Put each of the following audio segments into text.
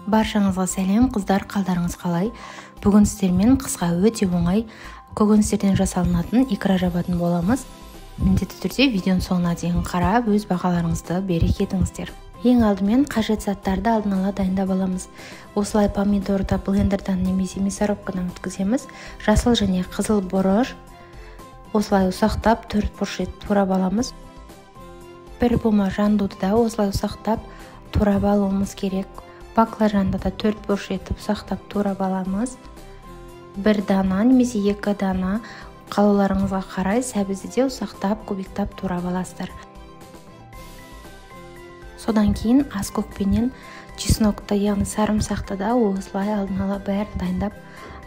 Баршаңызға сәлем, қыздар, қалдарыңыз қалай? Бүгін сіздермен қысқа өте оңай көкөністерден жасалынатын икра жабатын боламыз. Міндетті түрде видеоның соңына дейін қарап, өз бағаларыңызды береке етіңіздер. Ең алдымен қажет заттарды алдын ала дайындап аламыз. Осылай помидорды блендердан немесе мясорубкадан өткіземіз. Жасыл және қызыл бұрыш осылай ұсақтап 4 бұрыш етіп турап аламыз. Бір бума жандуды да осылай ұсақтап турап алуымыз керек. Баклажанды да 4 бұрыш етіп ұсақтап турап аламыз. Бір дана немесе 2 дана қалауларыңызға қарай сәбізді де ұсақтап кубиктап турап аласыздар. Содан кейін аскөкпенен чеснокты, яғни сарымсақты да осылай алдын ала бәрін дайындап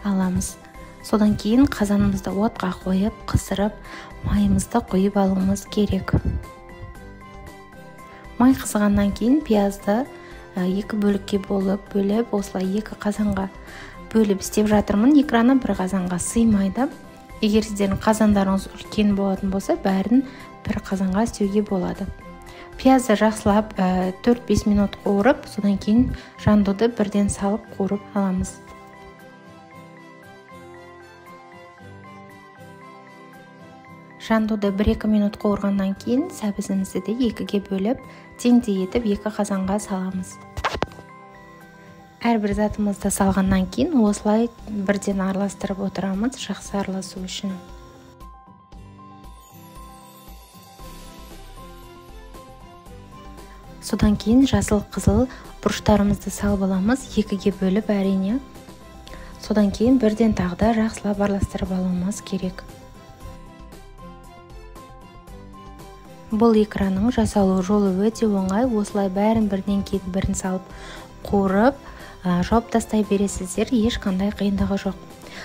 аламыз. Содан кейін қазанымызды отқа қойып, қысырып, майымызды құйып алуымыз керек. Май қызғаннан кейін пиязды 2 бөлікке бөліп, осылай 2 қазанға бөліп істеп жатырмын. Икраны бір қазанға сыймайды. Егер сіздердің қазандарыңыз үлкен болатын болса, бәрін бір қазанға істеуге болады. Пиязды жақсылап 4-5 минут қуырып, содан кейін жандуды бірден салып қуырып аламыз. Жандуды 1-2 минут қуырғаннан кейін сәбізімізді де 2-ге бөліп, теңдей етіп 2 қазанға саламыз. Әрбір затымызды салғаннан кейін осылай бірден араластырып отырамыз, жақсы араласу үшін. Содан кейін жасыл қызыл бұрыштарымызды салып аламыз, 2-ге бөліп әрине. Содан кейін бірден тағы да жақсылап араластырып алуымыз керек. Бұл икраның жасалу жолы өте оңай. Осылай бәрін бірден кейін бірін салып қуырып, жауып тастай бересіздер, ешқандай қиындығы жоқ.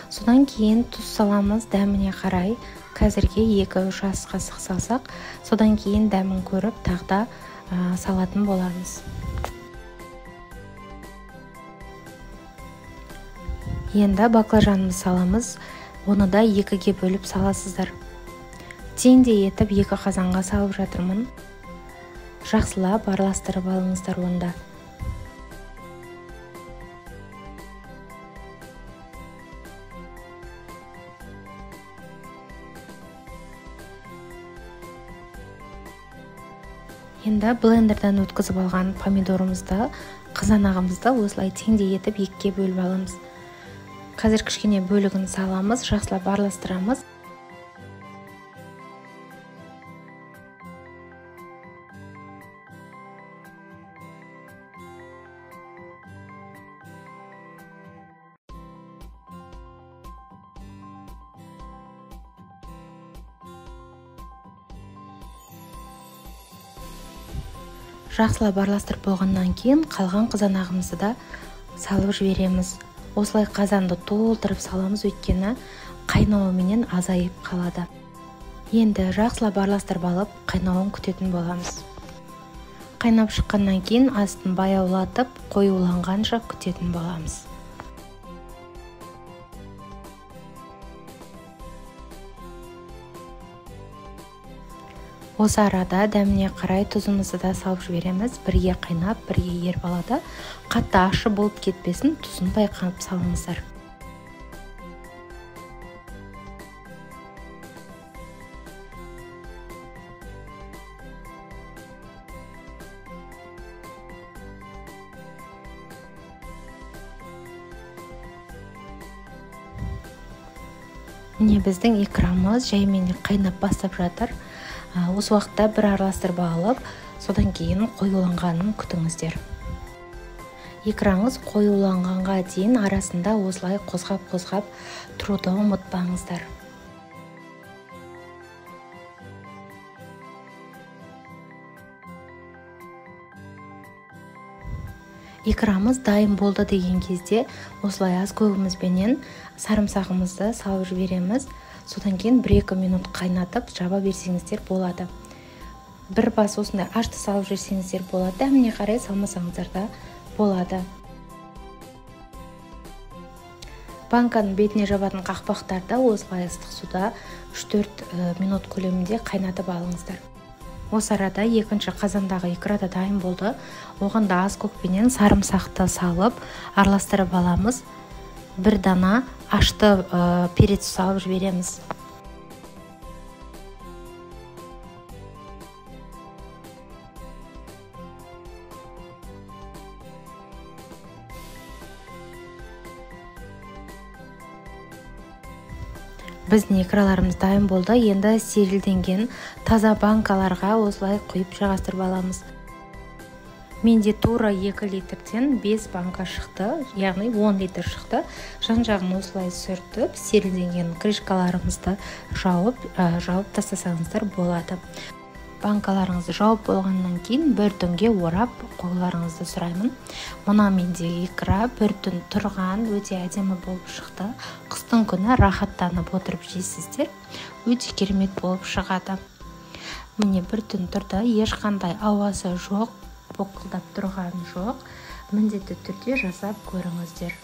Содан кейін тұз саламыз дәміне қарай. Қазірге 2-3 ас қасық салсақ, содан кейін дәмін көріп тағы да салатын боламыз. Енді баклажанымызды саламыз. Оны да 2-ге бөліп саласыздар. Теңдей етіп 2 қазанға салып жатырмын. Жақсылап араластырып алыңыздар онда. Енді блендерден өткізіп алған помидорымызды, қызанағымызды осылай теңдей етіп 2-ге бөліп аламыз. Қазір кішкене бөлігін саламыз, жақсылап араластырамыз. Жақсылап араластырып болғаннан кейін қалған қызанағымызды да салып жібереміз. Осылай қазанды толтырып саламыз, өйткені қайнауыменен азайып қалады. Енді жақсылап араластырып алып, қайнауын күтетін боламыз. Қайнап шыққаннан кейін астын баяулатып, қоюланғанша күтетін боламыз. Осы арада дәміне қарай тұзымызды да салып жібереміз. Бірге қайнап, бірге еріп алады. Қатты ащы болып кетпесін, тұзын байқап салыңыздар. Міне біздің икрамыз жаймен қайнап бастап жатыр. Осы уақытта бір араластырып алып, содан кейін қоюланғанын күтіңіздер. Икраңыз қоюланғанға дейін арасында осылай қозғап тұруды ұмытпаңыздар. Икрамыз дайын болды деген кезде осылай аз көбімізбенен сарымсағымызды салып жібереміз. Содан кейін 1-2 минут қайнатып жаба берсеңіздер болады. Бір бас осындай ашты салып жерсеңіздер болады. Дәміне қарай салмасаңыздар да болады. Банканың бетіне жабатын қақпақтарда осылай ыстық суда 3-4 минут көлемінде қайнатып алыңыздар. Осы арада екінші қазандағы икра да дайын болды. Оған да аз көкпенен сарымсақты салып араластырып аламыз. Бір дана ашты перец салып жібереміз. Біздің икраларымыз дайын болды. Енді стерилденген таза банкаларға осылай құйып жағастырып аламыз. Менде тура 2 литрден 5 банка шықты, яғни 10 литр шықты. Жан-жағын осылай сүртіп, стерилденген крышкаларымызды жауып тастасаңыздар болады. Банкаларыңызды жауып болғаннан кейін бір түнге орап қоюларыңызды сұраймын. Мына менде икра бір түн тұрған, өте әдемі болып шықты. Қыстың күні рахаттанып отырып жейсіздер, өте керемет болып шығады. Міне бір түн тұрды, ешқандай ауасы жоқ, боқылдап тұрған жоқ. Міндетті түрде жасап көріңіздер.